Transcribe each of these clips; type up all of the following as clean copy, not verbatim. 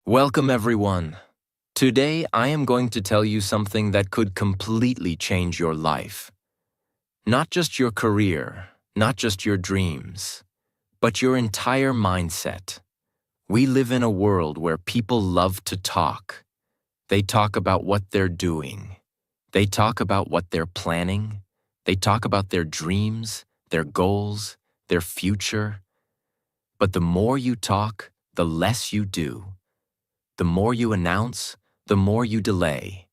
Welcome, everyone. Today, I am going to tell you something that could completely change your life. Not just your career, not just your dreams, but your entire mindset. We live in a world where people love to talk. They talk about what they're doing. They talk about what they're planning. They talk about their dreams, their goals, their future. But the more you talk, the less you do. The more you announce, the more you delay.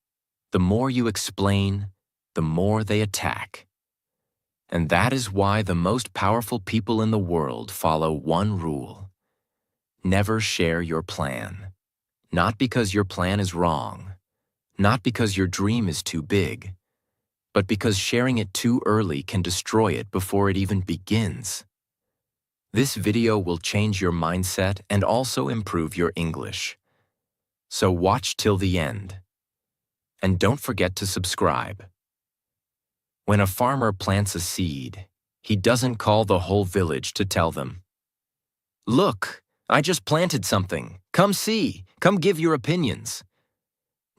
The more you explain, the more they attack. And that is why the most powerful people in the world follow one rule: never share your plan. Not because your plan is wrong, not because your dream is too big, but because sharing it too early can destroy it before it even begins. This video will change your mindset and also improve your English. So watch till the end. And don't forget to subscribe. When a farmer plants a seed, he doesn't call the whole village to tell them, "Look, I just planted something. Come see. Come give your opinions."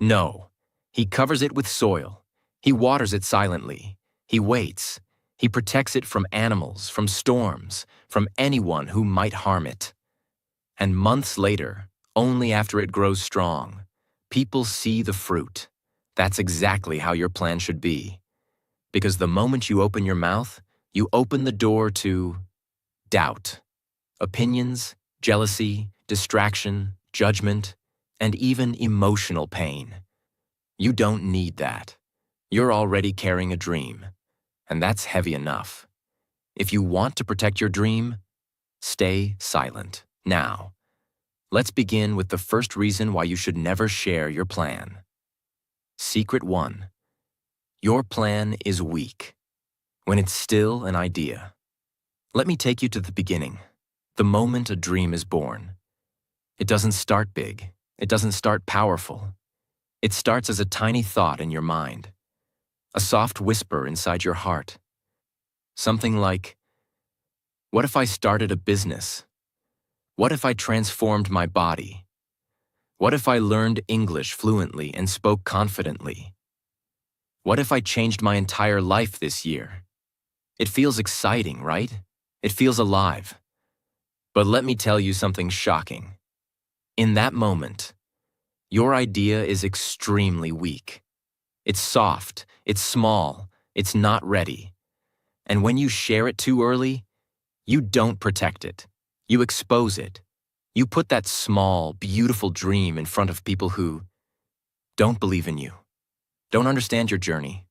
No, he covers it with soil. He waters it silently. He waits. He protects it from animals, from storms, from anyone who might harm it. And months later, only after it grows strong, people see the fruit. That's exactly how your plan should be. Because the moment you open your mouth, you open the door to doubt, opinions, jealousy, distraction, judgment, and even emotional pain. You don't need that. You're already carrying a dream, and that's heavy enough. If you want to protect your dream, stay silent now. Let's begin with the first reason why you should never share your plan. Secret 1. Your plan is weak. When it's still an idea. Let me take you to the beginning, the moment a dream is born. It doesn't start big. It doesn't start powerful. It starts as a tiny thought in your mind, a soft whisper inside your heart. Something like, what if I started a business? What if I transformed my body? What if I learned English fluently and spoke confidently? What if I changed my entire life this year? It feels exciting, right? It feels alive. But let me tell you something shocking. In that moment, your idea is extremely weak. It's soft, it's small, it's not ready. And when you share it too early, you don't protect it. You expose it. You put that small, beautiful dream in front of people who don't believe in you, don't understand your journey,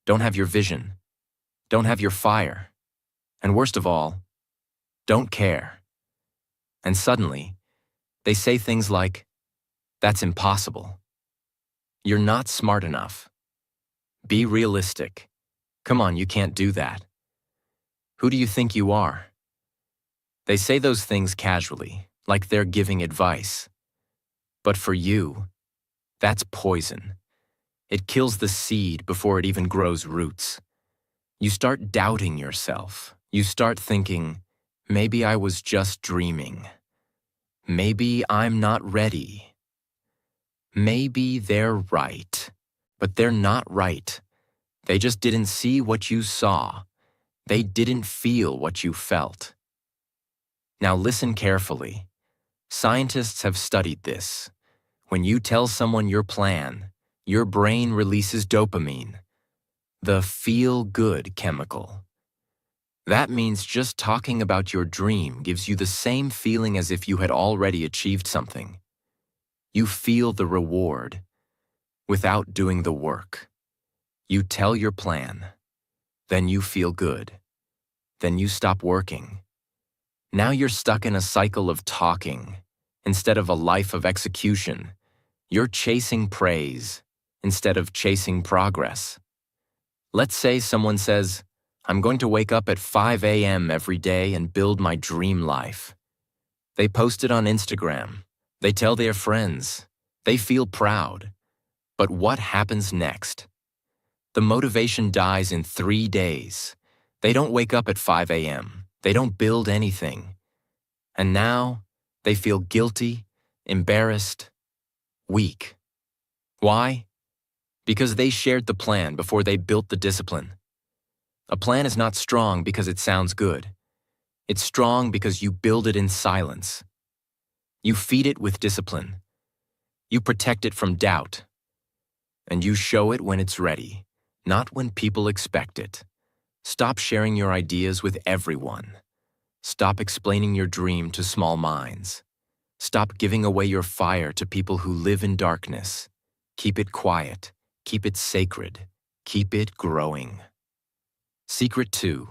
don't have your vision, don't have your fire, and worst of all, don't care. And suddenly, they say things like, "That's impossible. You're not smart enough. Be realistic. Come on, you can't do that. Who do you think you are?" They say those things casually, like they're giving advice. But for you, that's poison. It kills the seed before it even grows roots. You start doubting yourself. You start thinking, maybe I was just dreaming. Maybe I'm not ready. Maybe they're right. But they're not right. They just didn't see what you saw. They didn't feel what you felt. Now listen carefully. Scientists have studied this. When you tell someone your plan, your brain releases dopamine, the feel-good chemical. That means just talking about your dream gives you the same feeling as if you had already achieved something. You feel the reward without doing the work. You tell your plan, then you feel good. Then you stop working. Now you're stuck in a cycle of talking instead of a life of execution. You're chasing praise instead of chasing progress. Let's say someone says, "I'm going to wake up at 5 a.m. every day and build my dream life." They post it on Instagram. They tell their friends. They feel proud. But what happens next? The motivation dies in 3 days. They don't wake up at 5 a.m. They don't build anything. And now they feel guilty, embarrassed, weak. Why? Because they shared the plan before they built the discipline. A plan is not strong because it sounds good. It's strong because you build it in silence. You feed it with discipline. You protect it from doubt. And you show it when it's ready, not when people expect it. Stop sharing your ideas with everyone. Stop explaining your dream to small minds. Stop giving away your fire to people who live in darkness. Keep it quiet. Keep it sacred. Keep it growing. Secret 2.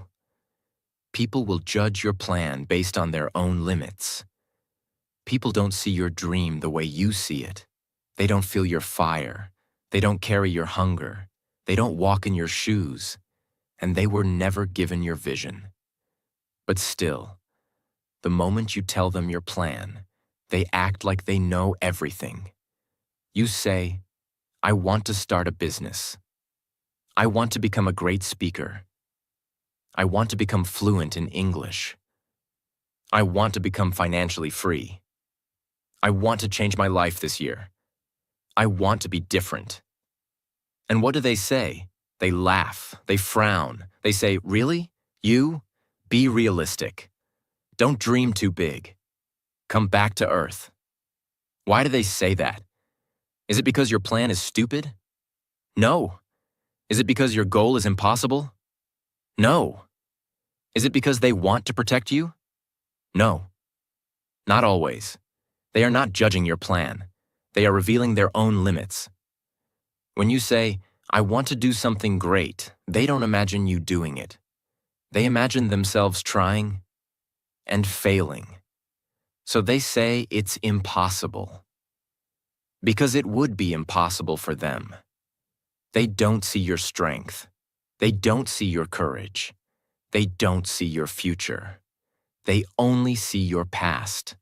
People will judge your plan based on their own limits. People don't see your dream the way you see it. They don't feel your fire. They don't carry your hunger. They don't walk in your shoes. And they were never given your vision. But still, the moment you tell them your plan, they act like they know everything. You say, I want to start a business. I want to become a great speaker. I want to become fluent in English. I want to become financially free. I want to change my life this year. I want to be different. And what do they say? They laugh, they frown, they say, really? You? Be realistic. Don't dream too big. Come back to earth. Why do they say that? Is it because your plan is stupid? No. Is it because your goal is impossible? No. Is it because they want to protect you? No. Not always. They are not judging your plan. They are revealing their own limits. When you say, I want to do something great, they don't imagine you doing it. They imagine themselves trying and failing. So they say it's impossible. Because it would be impossible for them. They don't see your strength. They don't see your courage. They don't see your future. They only see your past.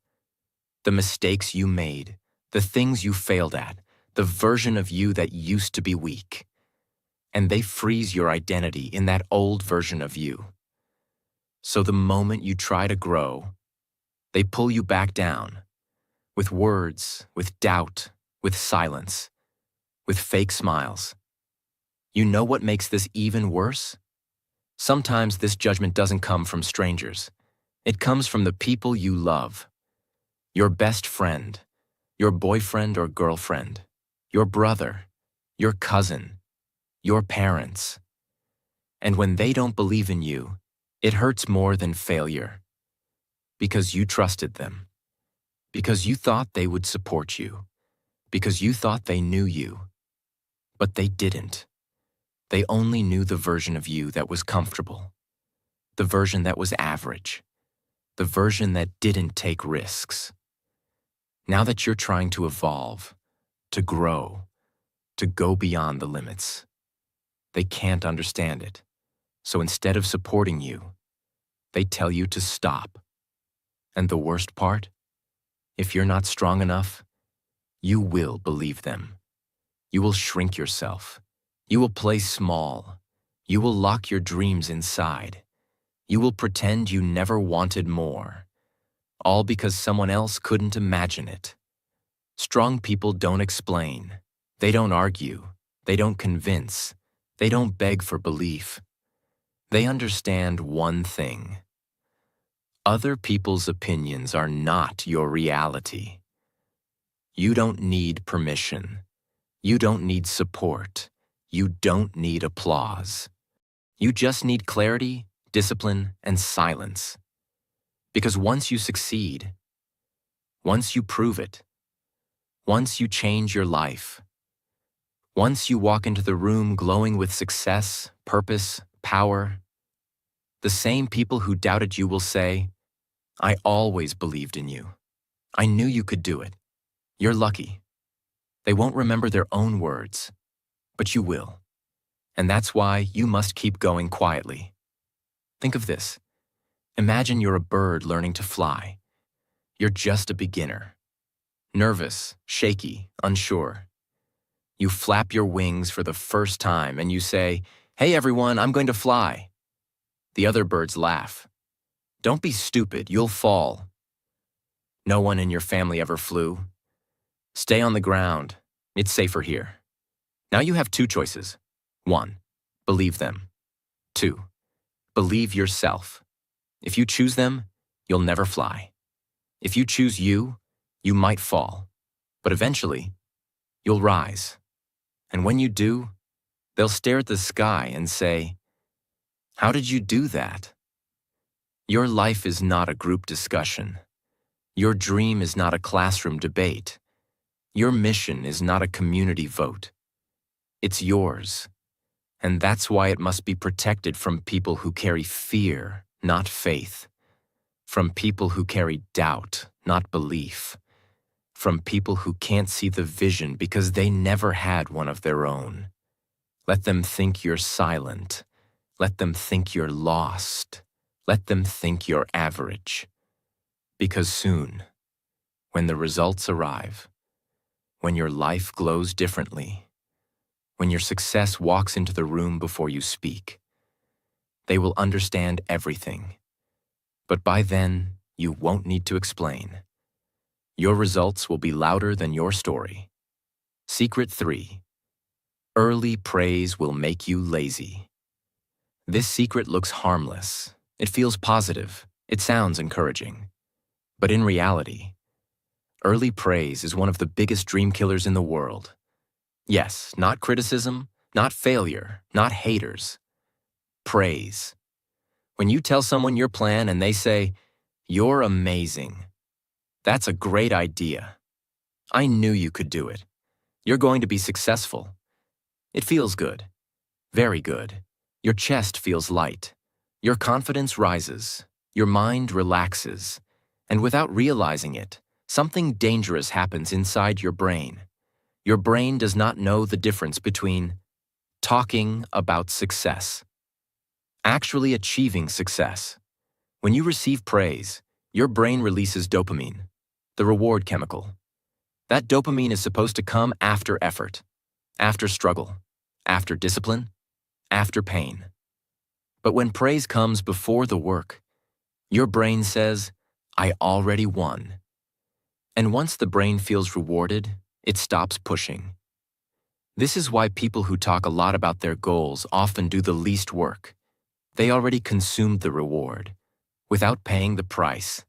The mistakes you made, the things you failed at, the version of you that used to be weak. And they freeze your identity in that old version of you. So the moment you try to grow, they pull you back down, with words, with doubt, with silence, with fake smiles. You know what makes this even worse? Sometimes this judgment doesn't come from strangers. It comes from the people you love. Your best friend, your boyfriend or girlfriend, your brother, your cousin, your parents. And when they don't believe in you, it hurts more than failure. Because you trusted them. Because you thought they would support you. Because you thought they knew you. But they didn't. They only knew the version of you that was comfortable. The version that was average. The version that didn't take risks. Now that you're trying to evolve, to grow, to go beyond the limits, they can't understand it. So instead of supporting you, they tell you to stop. And the worst part? If you're not strong enough, you will believe them. You will shrink yourself. You will play small. You will lock your dreams inside. You will pretend you never wanted more. All because someone else couldn't imagine it. Strong people don't explain. They don't argue. They don't convince. They don't beg for belief. They understand one thing. Other people's opinions are not your reality. You don't need permission. You don't need support. You don't need applause. You just need clarity, discipline, and silence. Because once you succeed, once you prove it, once you change your life, once you walk into the room glowing with success, purpose, power, the same people who doubted you will say, I always believed in you. I knew you could do it. You're lucky. They won't remember their own words, but you will. And that's why you must keep going quietly. Think of this. Imagine you're a bird learning to fly. You're just a beginner. Nervous, shaky, unsure. You flap your wings for the first time and you say, hey everyone, I'm going to fly. The other birds laugh. Don't be stupid, you'll fall. No one in your family ever flew. Stay on the ground. It's safer here. Now you have two choices. 1. Believe them. 2. Believe yourself. If you choose them, you'll never fly. If you choose you might fall. But eventually, you'll rise. And when you do, they'll stare at the sky and say, "How did you do that?" Your life is not a group discussion. Your dream is not a classroom debate. Your mission is not a community vote. It's yours. And that's why it must be protected from people who carry fear, not faith. From people who carry doubt, not belief. From people who can't see the vision because they never had one of their own. Let them think you're silent. Let them think you're lost. Let them think you're average. Because soon, when the results arrive, when your life glows differently, when your success walks into the room before you speak, they will understand everything. But by then, you won't need to explain. Your results will be louder than your story. Secret 3. Early praise will make you lazy. This secret looks harmless. It feels positive. It sounds encouraging. But in reality, early praise is one of the biggest dream killers in the world. Yes, not criticism, not failure, not haters. Praise. When you tell someone your plan and they say, "You're amazing. That's a great idea. I knew you could do it. You're going to be successful." It feels good. Very good. Your chest feels light. Your confidence rises. Your mind relaxes. And without realizing it, something dangerous happens inside your brain. Your brain does not know the difference between talking about success, actually achieving success. When you receive praise, your brain releases dopamine, the reward chemical. That dopamine is supposed to come after effort, after struggle, after discipline, after pain. But when praise comes before the work, your brain says, "I already won." And once the brain feels rewarded, it stops pushing. This is why people who talk a lot about their goals often do the least work. They already consumed the reward, without paying the price.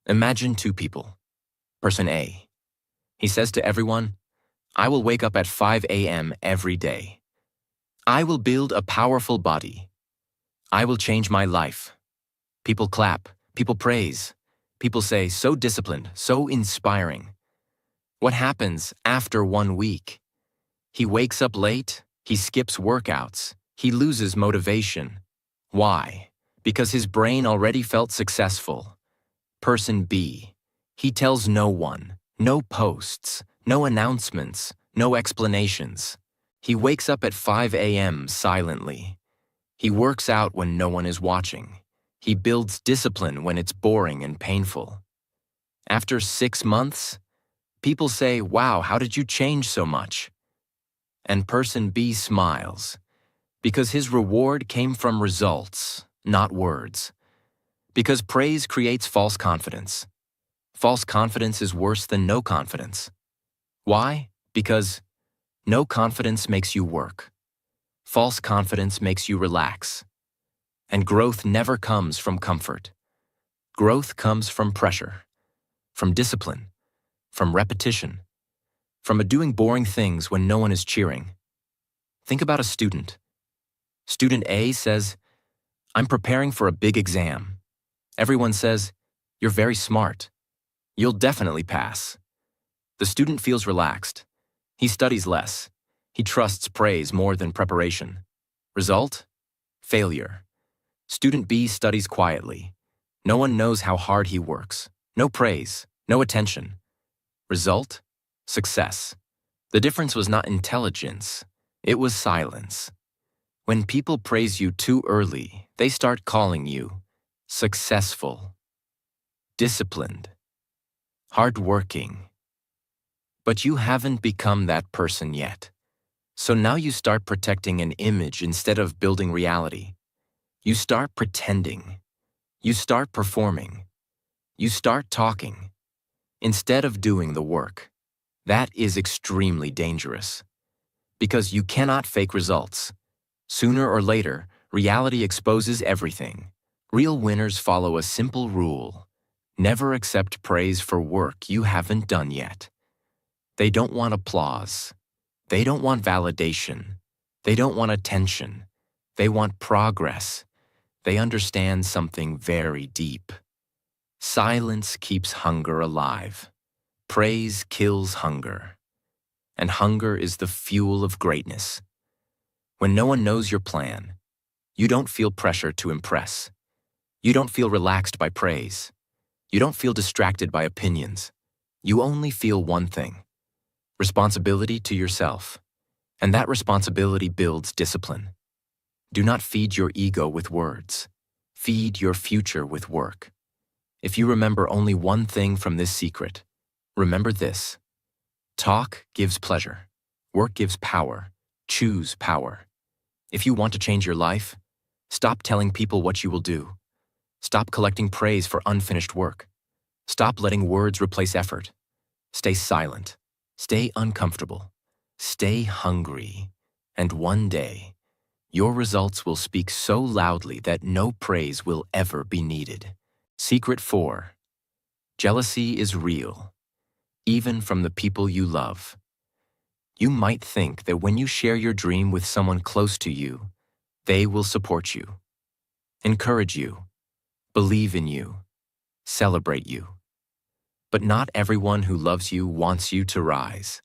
Imagine two people. Person A. He says to everyone, "I will wake up at 5 a.m. every day. I will build a powerful body. I will change my life." People clap, people praise. People say, "So disciplined, so inspiring." What happens after 1 week? He wakes up late, he skips workouts, he loses motivation. Why? Because his brain already felt successful. Person B. He tells no one, no posts, no announcements, no explanations. He wakes up at 5 a.m. silently. He works out when no one is watching. He builds discipline when it's boring and painful. After 6 months, people say, "Wow, how did you change so much?" And person B smiles, because his reward came from results, not words. Because praise creates false confidence. False confidence is worse than no confidence. Why? Because no confidence makes you work. False confidence makes you relax. And growth never comes from comfort. Growth comes from pressure, from discipline, from repetition, from doing boring things when no one is cheering. Think about a student. Student A says, "I'm preparing for a big exam." Everyone says, "You're very smart. You'll definitely pass." The student feels relaxed. He studies less. He trusts praise more than preparation. Result? Failure. Student B studies quietly. No one knows how hard he works. No praise, no attention. Result? Success. The difference was not intelligence. It was silence. When people praise you too early, they start calling you successful, disciplined, hardworking. But you haven't become that person yet. So now you start protecting an image instead of building reality. You start pretending. You start performing. You start talking instead of doing the work. That is extremely dangerous. Because you cannot fake results. Sooner or later, reality exposes everything. Real winners follow a simple rule. Never accept praise for work you haven't done yet. They don't want applause. They don't want validation. They don't want attention. They want progress. They understand something very deep. Silence keeps hunger alive. Praise kills hunger. And hunger is the fuel of greatness. When no one knows your plan, you don't feel pressure to impress. You don't feel relaxed by praise. You don't feel distracted by opinions. You only feel one thing: responsibility to yourself. And that responsibility builds discipline. Do not feed your ego with words. Feed your future with work. If you remember only one thing from this secret, remember this: talk gives pleasure. Work gives power. Choose power. If you want to change your life, stop telling people what you will do. Stop collecting praise for unfinished work. Stop letting words replace effort. Stay silent. Stay uncomfortable. Stay hungry. And one day, your results will speak so loudly that no praise will ever be needed. Secret 4. Jealousy is real, even from the people you love. You might think that when you share your dream with someone close to you, they will support you, encourage you, believe in you, celebrate you. But not everyone who loves you wants you to rise.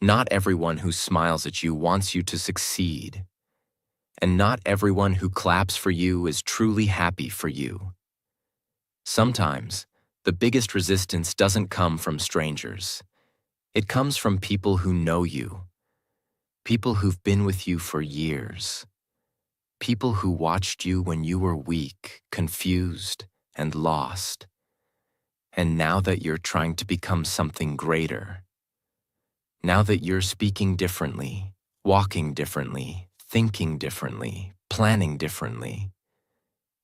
Not everyone who smiles at you wants you to succeed. And not everyone who claps for you is truly happy for you. Sometimes, the biggest resistance doesn't come from strangers. It comes from people who know you. People who've been with you for years. People who watched you when you were weak, confused, and lost. And now that you're trying to become something greater, now that you're speaking differently, walking differently, thinking differently, planning differently,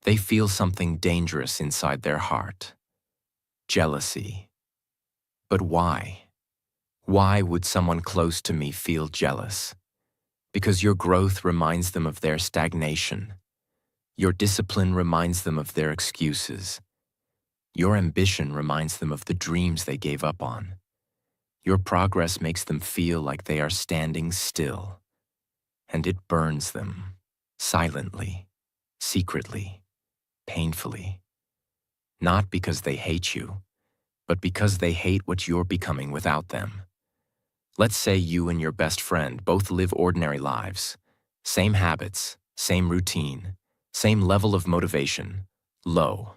they feel something dangerous inside their heart: jealousy. But why? Why would someone close to me feel jealous? Because your growth reminds them of their stagnation. Your discipline reminds them of their excuses. Your ambition reminds them of the dreams they gave up on. Your progress makes them feel like they are standing still. And it burns them, silently, secretly, painfully. Not because they hate you, but because they hate what you're becoming without them. Let's say you and your best friend both live ordinary lives. Same habits, same routine, same level of motivation, low.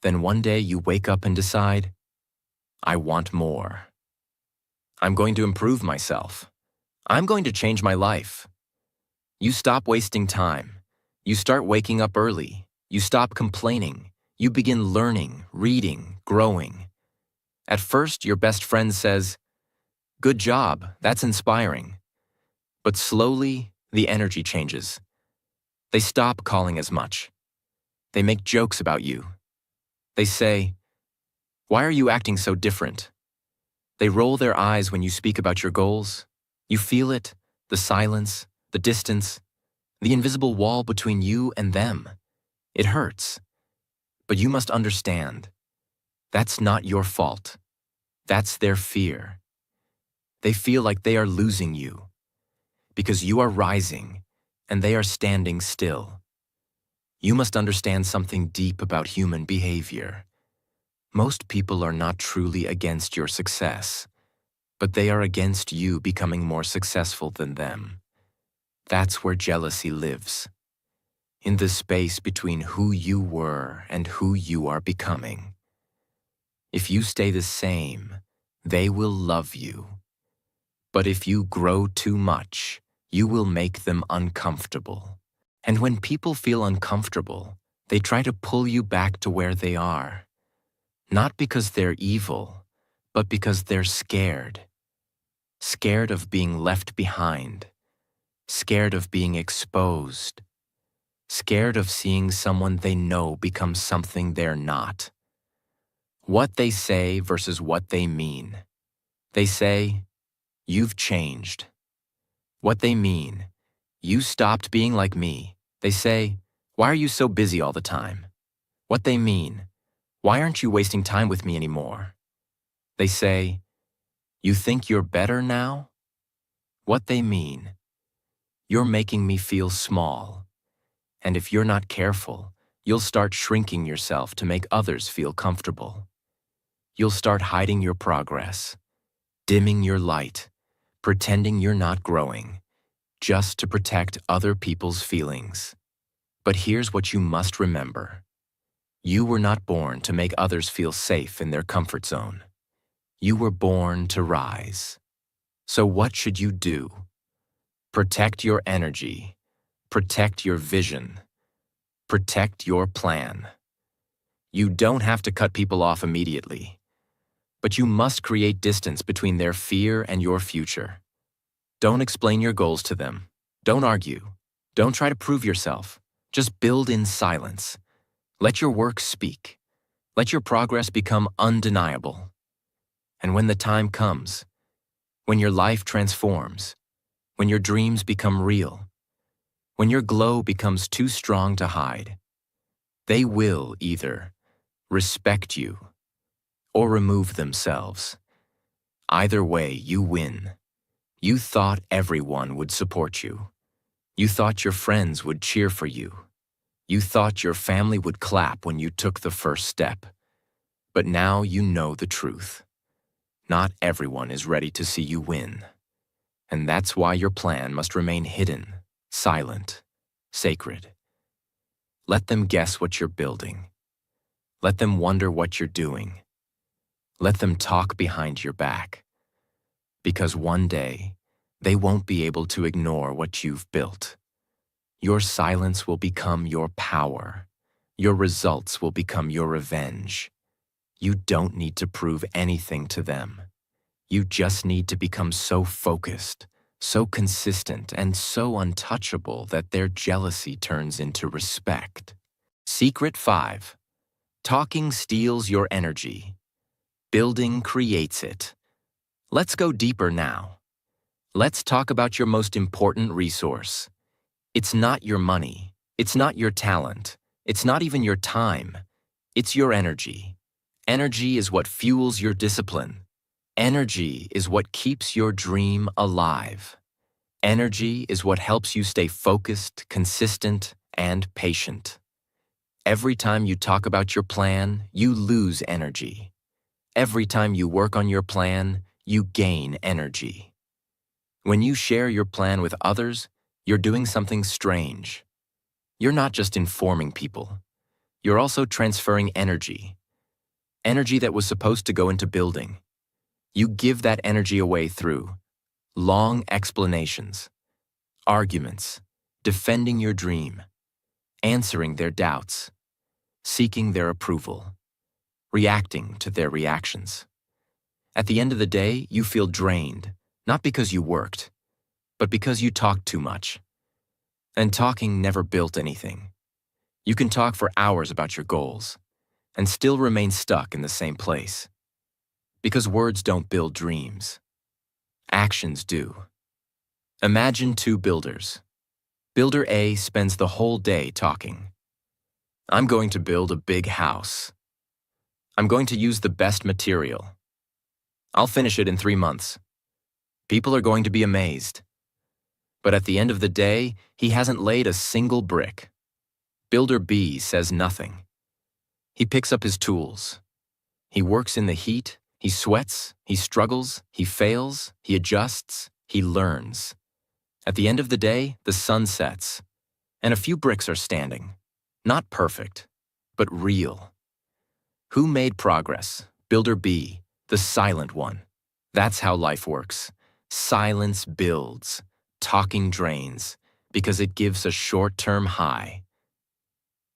Then one day you wake up and decide, I want more. I'm going to improve myself. I'm going to change my life. You stop wasting time. You start waking up early. You stop complaining. You begin learning, reading, growing. At first, your best friend says, "Good job, that's inspiring." But slowly, the energy changes. They stop calling as much. They make jokes about you. They say, "Why are you acting so different?" They roll their eyes when you speak about your goals. You feel it, the silence, the distance, the invisible wall between you and them. It hurts. But you must understand, that's not your fault. That's their fear. They feel like they are losing you because you are rising and they are standing still. You must understand something deep about human behavior. Most people are not truly against your success, but they are against you becoming more successful than them. That's where jealousy lives, in the space between who you were and who you are becoming. If you stay the same, they will love you. But if you grow too much, you will make them uncomfortable. And when people feel uncomfortable, they try to pull you back to where they are. Not because they're evil, but because they're scared. Scared of being left behind. Scared of being exposed. Scared of seeing someone they know become something they're not. What they say versus what they mean. They say, "You've changed." What they mean, "You stopped being like me." They say, "Why are you so busy all the time?" What they mean, "Why aren't you wasting time with me anymore?" They say, "You think you're better now?" What they mean, "You're making me feel small. And if you're not careful, you'll start shrinking yourself to make others feel comfortable. You'll start hiding your progress, dimming your light, pretending you're not growing, just to protect other people's feelings." But here's what you must remember. You were not born to make others feel safe in their comfort zone. You were born to rise. So what should you do? Protect your energy. Protect your vision. Protect your plan. You don't have to cut people off immediately, but you must create distance between their fear and your future. Don't explain your goals to them. Don't argue. Don't try to prove yourself. Just build in silence. Let your work speak. Let your progress become undeniable. And when the time comes, when your life transforms, when your dreams become real, when your glow becomes too strong to hide, they will either respect you or remove themselves. Either way, you win. You thought everyone would support you. You thought your friends would cheer for you. You thought your family would clap when you took the first step. But now you know the truth. Not everyone is ready to see you win. And that's why your plan must remain hidden, silent, sacred. Let them guess what you're building. Let them wonder what you're doing. Let them talk behind your back. Because one day, they won't be able to ignore what you've built. Your silence will become your power. Your results will become your revenge. You don't need to prove anything to them. You just need to become so focused, so consistent, and so untouchable that their jealousy turns into respect. Secret 5. Talking steals your energy. Building creates it. Let's go deeper now. Let's talk about your most important resource. It's not your money. It's not your talent. It's not even your time. It's your energy. Energy is what fuels your discipline. Energy is what keeps your dream alive. Energy is what helps you stay focused, consistent, and patient. Every time you talk about your plan, you lose energy. Every time you work on your plan, you gain energy. When you share your plan with others, you're doing something strange. You're not just informing people. You're also transferring energy. Energy that was supposed to go into building. You give that energy away through long explanations, arguments, defending your dream, answering their doubts, seeking their approval, reacting to their reactions. At the end of the day, you feel drained, not because you worked, but because you talked too much. And talking never built anything. You can talk for hours about your goals and still remain stuck in the same place. Because words don't build dreams. Actions do. Imagine two builders. Builder A spends the whole day talking. "I'm going to build a big house. I'm going to use the best material. I'll finish it in 3 months. People are going to be amazed." But at the end of the day, he hasn't laid a single brick. Builder B says nothing. He picks up his tools. He works in the heat, he sweats, he struggles, he fails, he adjusts, he learns. At the end of the day, the sun sets, and a few bricks are standing. Not perfect, but real. Who made progress? Builder B, the silent one. That's how life works. Silence builds, talking drains, because it gives a short-term high.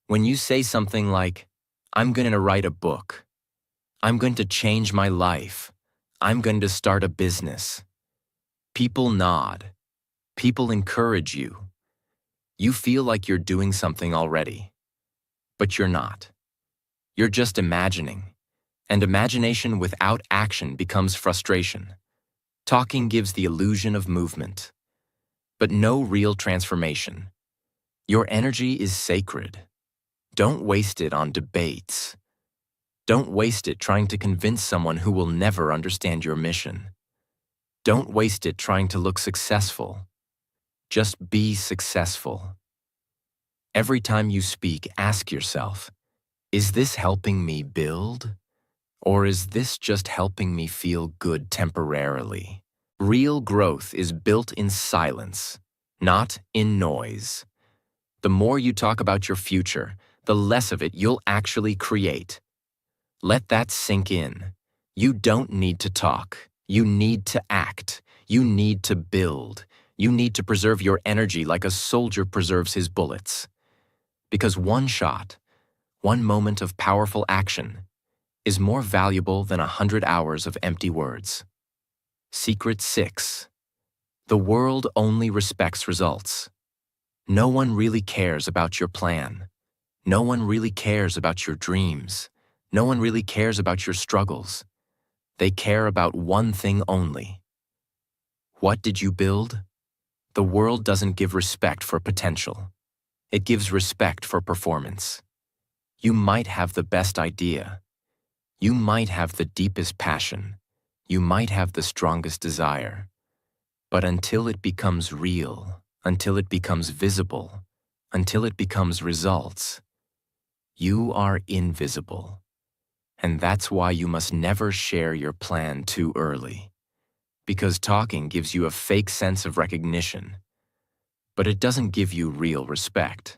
When you say something like, "I'm going to write a book," "I'm going to change my life," "I'm going to start a business," people nod. People encourage you. You feel like you're doing something already. But you're not. You're just imagining. And imagination without action becomes frustration. Talking gives the illusion of movement, but no real transformation. Your energy is sacred. Don't waste it on debates. Don't waste it trying to convince someone who will never understand your mission. Don't waste it trying to look successful. Just be successful. Every time you speak, ask yourself, is this helping me build? Or is this just helping me feel good temporarily? Real growth is built in silence, not in noise. The more you talk about your future, the less of it you'll actually create. Let that sink in. You don't need to talk. You need to act. You need to build. You need to preserve your energy like a soldier preserves his bullets. Because one shot, one moment of powerful action, is more valuable than 100 hours of empty words. Secret 6. The world only respects results. No one really cares about your plan. No one really cares about your dreams. No one really cares about your struggles. They care about one thing only. What did you build? The world doesn't give respect for potential. It gives respect for performance. You might have the best idea. You might have the deepest passion. You might have the strongest desire. But until it becomes real, until it becomes visible, until it becomes results, you are invisible. And that's why you must never share your plan too early. Because talking gives you a fake sense of recognition, but it doesn't give you real respect.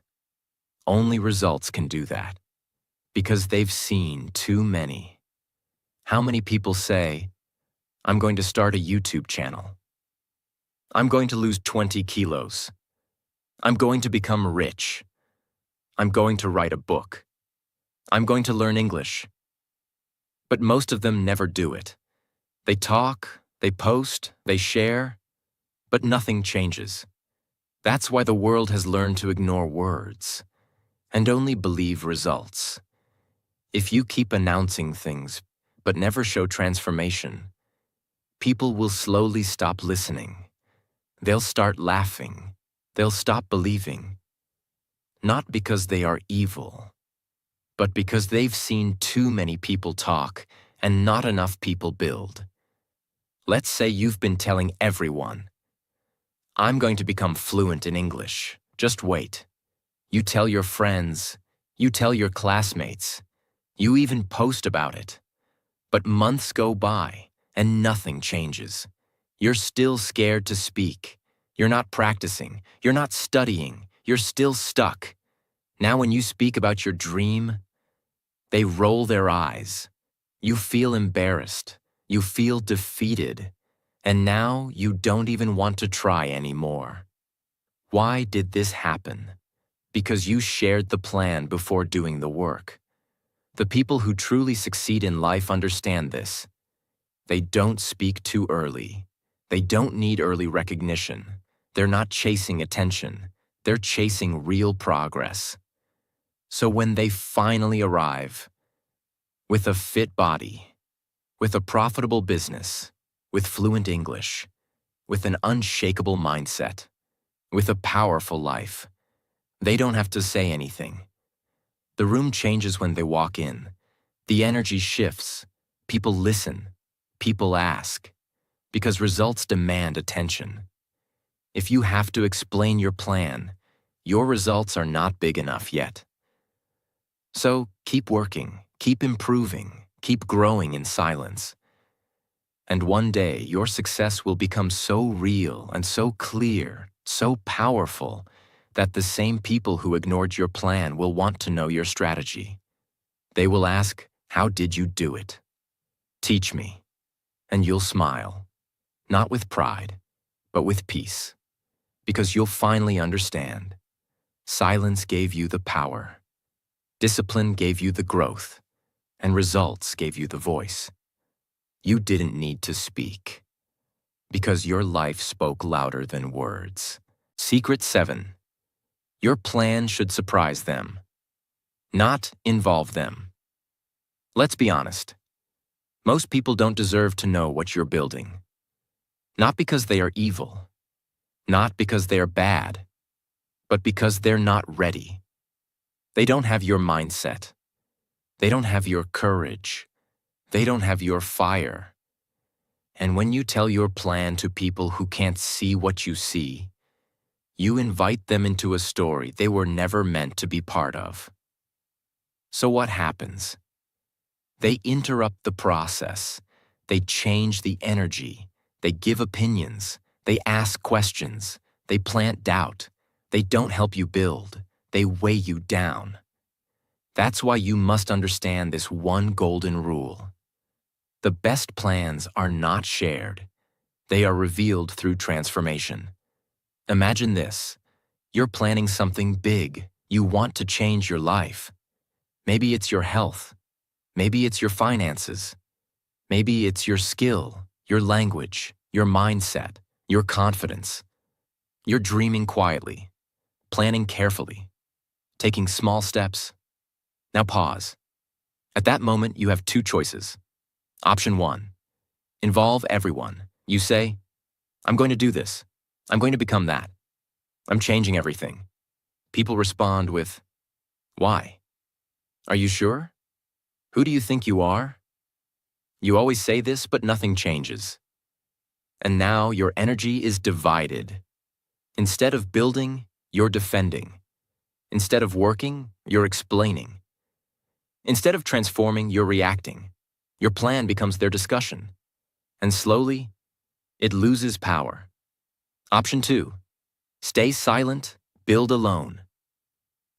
Only results can do that, because they've seen too many. How many people say, I'm going to start a YouTube channel. I'm going to lose 20 kilos. I'm going to become rich. I'm going to write a book. I'm going to learn English. But most of them never do it. They talk, they post, they share, but nothing changes. That's why the world has learned to ignore words and only believe results. If you keep announcing things but never show transformation, people will slowly stop listening. They'll start laughing. They'll stop believing. Not because they are evil, but because they've seen too many people talk and not enough people build. Let's say you've been telling everyone, I'm going to become fluent in English. Just wait. You tell your friends, you tell your classmates, you even post about it. But months go by and nothing changes. You're still scared to speak. You're not practicing. You're not studying. You're still stuck. Now when you speak about your dream, they roll their eyes. You feel embarrassed. You feel defeated. And now you don't even want to try anymore. Why did this happen? Because you shared the plan before doing the work. The people who truly succeed in life understand this. They don't speak too early. They don't need early recognition. They're not chasing attention. They're chasing real progress. So when they finally arrive, with a fit body, with a profitable business, with fluent English, with an unshakable mindset, with a powerful life, they don't have to say anything. The room changes when they walk in. The energy shifts. People listen. People ask. Because results demand attention. If you have to explain your plan, your results are not big enough yet. So keep working, keep improving, keep growing in silence. And one day your success will become so real and so clear, so powerful, that the same people who ignored your plan will want to know your strategy. They will ask, how did you do it? Teach me. And you'll smile, not with pride, but with peace, because you'll finally understand. Silence gave you the power. Discipline gave you the growth, and results gave you the voice. You didn't need to speak, because your life spoke louder than words. Secret 7. Your plan should surprise them, not involve them. Let's be honest. Most people don't deserve to know what you're building. Not because they are evil, not because they are bad, but because they're not ready. They don't have your mindset. They don't have your courage. They don't have your fire. And when you tell your plan to people who can't see what you see, you invite them into a story they were never meant to be part of. So what happens? They interrupt the process. They change the energy. They give opinions. They ask questions. They plant doubt. They don't help you build. They weigh you down. That's why you must understand this one golden rule. The best plans are not shared. They are revealed through transformation. Imagine this. You're planning something big. You want to change your life. Maybe it's your health. Maybe it's your finances. Maybe it's your skill, your language, your mindset, your confidence. You're dreaming quietly, planning carefully, taking small steps. Now pause. At that moment, you have two choices. Option 1. Involve everyone. You say, I'm going to do this. I'm going to become that. I'm changing everything. People respond with, why? Are you sure? Who do you think you are? You always say this, but nothing changes. And now your energy is divided. Instead of building, you're defending. Instead of working, you're explaining. Instead of transforming, you're reacting. Your plan becomes their discussion. And slowly, it loses power. Option 2. Stay silent, build alone.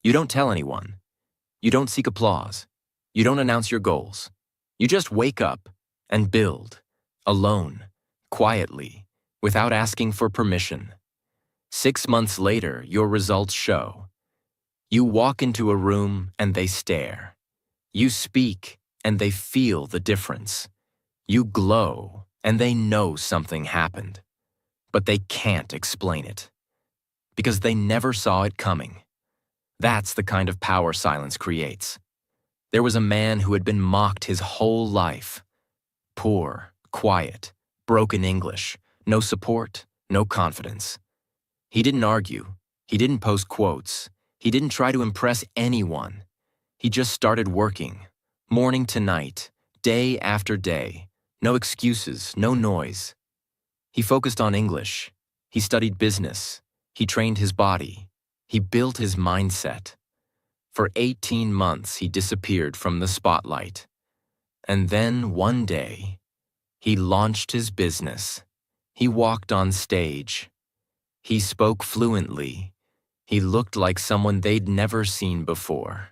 You don't tell anyone. You don't seek applause. You don't announce your goals. You just wake up and build, alone, quietly, without asking for permission. 6 months later, your results show. You walk into a room and they stare. You speak and they feel the difference. You glow and they know something happened. But they can't explain it. Because they never saw it coming. That's the kind of power silence creates. There was a man who had been mocked his whole life. Poor, quiet, broken English, no support, no confidence. He didn't argue. He didn't post quotes. He didn't try to impress anyone. He just started working, morning to night, day after day. No excuses, no noise. He focused on English. He studied business. He trained his body. He built his mindset. For 18 months, he disappeared from the spotlight. And then one day, he launched his business. He walked on stage. He spoke fluently. He looked like someone they'd never seen before.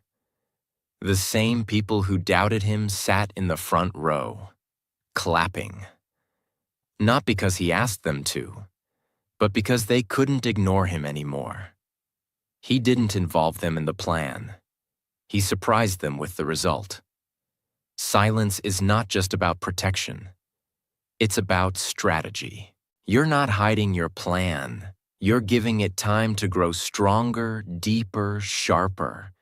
The same people who doubted him sat in the front row, clapping. Not because he asked them to, but because they couldn't ignore him anymore. He didn't involve them in the plan. He surprised them with the result. Silence is not just about protection. It's about strategy. You're not hiding your plan. You're giving it time to grow stronger, deeper, sharper.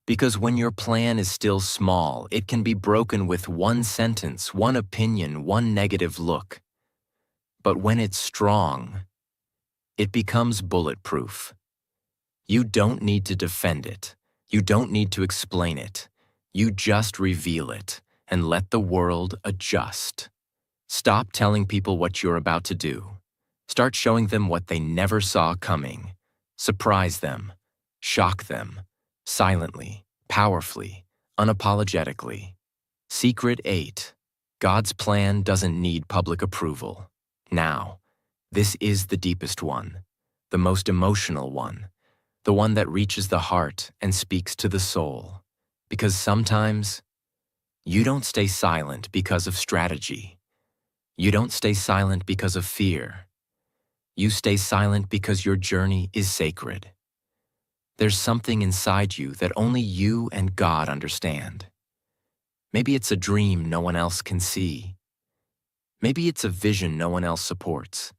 Because when your plan is still small, it can be broken with one sentence, one opinion, one negative look. But when it's strong, it becomes bulletproof. You don't need to defend it. You don't need to explain it. You just reveal it and let the world adjust. Stop telling people what you're about to do. Start showing them what they never saw coming. Surprise them. Shock them. Silently, powerfully, unapologetically. Secret 8. God's plan doesn't need public approval. Now, this is the deepest one, the most emotional one, the one that reaches the heart and speaks to the soul. Because sometimes, you don't stay silent because of strategy. You don't stay silent because of fear. You stay silent because your journey is sacred. There's something inside you that only you and God understand. Maybe it's a dream no one else can see. Maybe it's a vision no one else supports.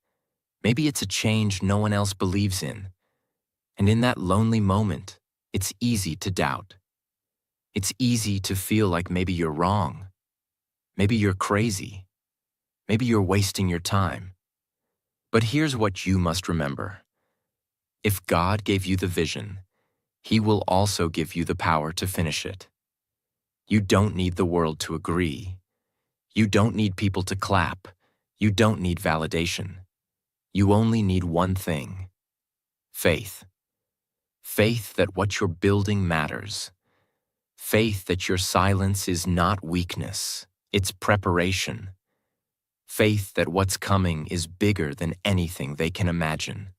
Maybe it's a change no one else believes in. And in that lonely moment, it's easy to doubt. It's easy to feel like maybe you're wrong. Maybe you're crazy. Maybe you're wasting your time. But here's what you must remember. If God gave you the vision, He will also give you the power to finish it. You don't need the world to agree. You don't need people to clap. You don't need validation. You only need one thing: faith. Faith that what you're building matters. Faith that your silence is not weakness, it's preparation. Faith that what's coming is bigger than anything they can imagine.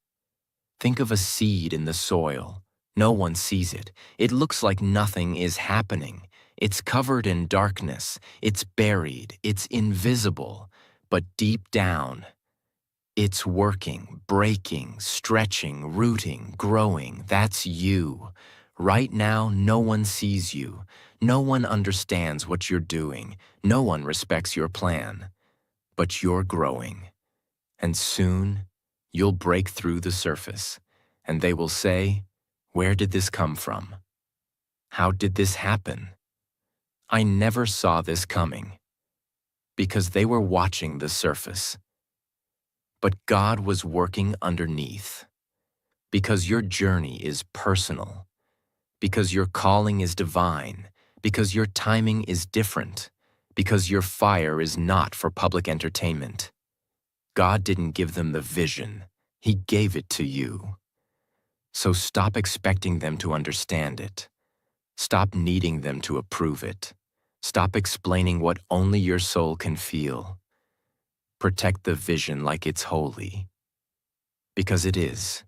Think of a seed in the soil. No one sees it. It looks like nothing is happening. It's covered in darkness. It's buried. It's invisible. But deep down, it's working, breaking, stretching, rooting, growing. That's you. Right now, no one sees you. No one understands what you're doing. No one respects your plan. But you're growing. And soon, you'll break through the surface, and they will say, "Where did this come from? How did this happen? I never saw this coming." Because they were watching the surface. But God was working underneath. Because your journey is personal. Because your calling is divine. Because your timing is different. Because your fire is not for public entertainment. God didn't give them the vision. He gave it to you. So stop expecting them to understand it. Stop needing them to approve it. Stop explaining what only your soul can feel. Protect the vision like it's holy. Because it is.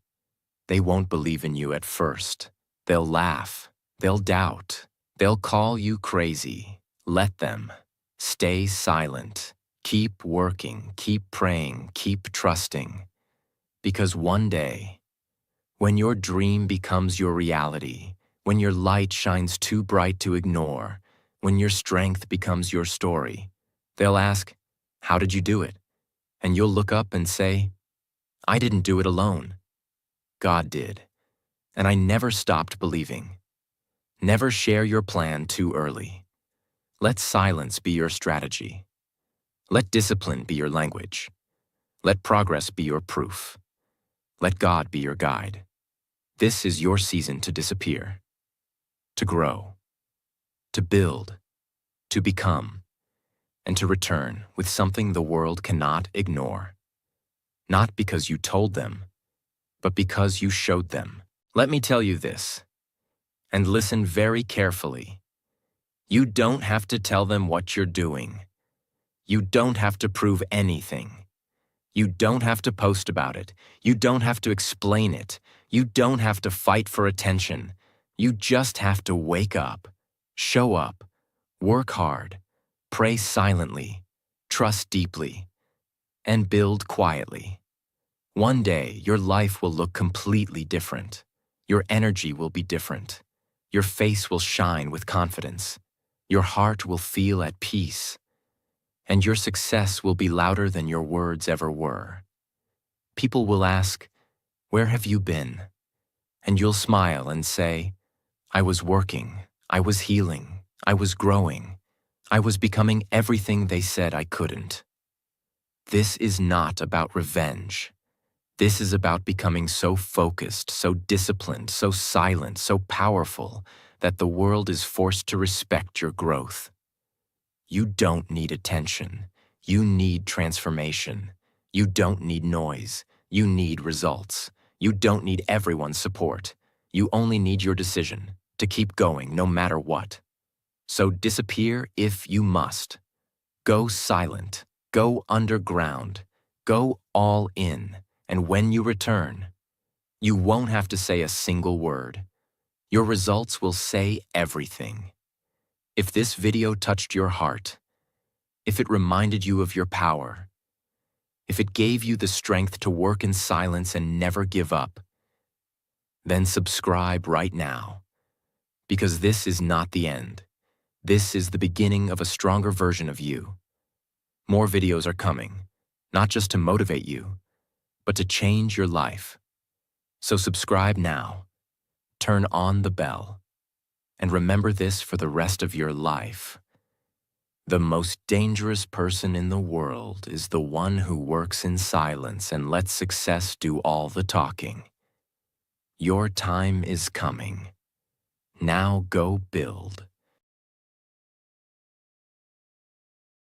They won't believe in you at first. They'll laugh. They'll doubt. They'll call you crazy. Let them. Stay silent. Keep working. Keep praying. Keep trusting. Because one day, when your dream becomes your reality, when your light shines too bright to ignore, when your strength becomes your story, they'll ask, "How did you do it?" And you'll look up and say, "I didn't do it alone. God did. And I never stopped believing." Never share your plan too early. Let silence be your strategy. Let discipline be your language. Let progress be your proof. Let God be your guide. This is your season to disappear, to grow, to build, to become, and to return with something the world cannot ignore. Not because you told them, but because you showed them. Let me tell you this, and listen very carefully. You don't have to tell them what you're doing. You don't have to prove anything. You don't have to post about it. You don't have to explain it. You don't have to fight for attention. You just have to wake up, show up, work hard, pray silently, trust deeply, and build quietly. One day, your life will look completely different. Your energy will be different. Your face will shine with confidence. Your heart will feel at peace. And your success will be louder than your words ever were. People will ask, "Where have you been?" And you'll smile and say, "I was working, I was healing, I was growing, I was becoming everything they said I couldn't." This is not about revenge. This is about becoming so focused, so disciplined, so silent, so powerful that the world is forced to respect your growth. You don't need attention. You need transformation. You don't need noise. You need results. You don't need everyone's support. You only need your decision to keep going no matter what. So disappear if you must. Go silent. Go underground. Go all in. And when you return, you won't have to say a single word. Your results will say everything. If this video touched your heart, if it reminded you of your power, if it gave you the strength to work in silence and never give up, then subscribe right now. Because this is not the end. This is the beginning of a stronger version of you. More videos are coming, not just to motivate you, but to change your life. So subscribe now, turn on the bell, and remember this for the rest of your life. The most dangerous person in the world is the one who works in silence and lets success do all the talking. Your time is coming. Now go build.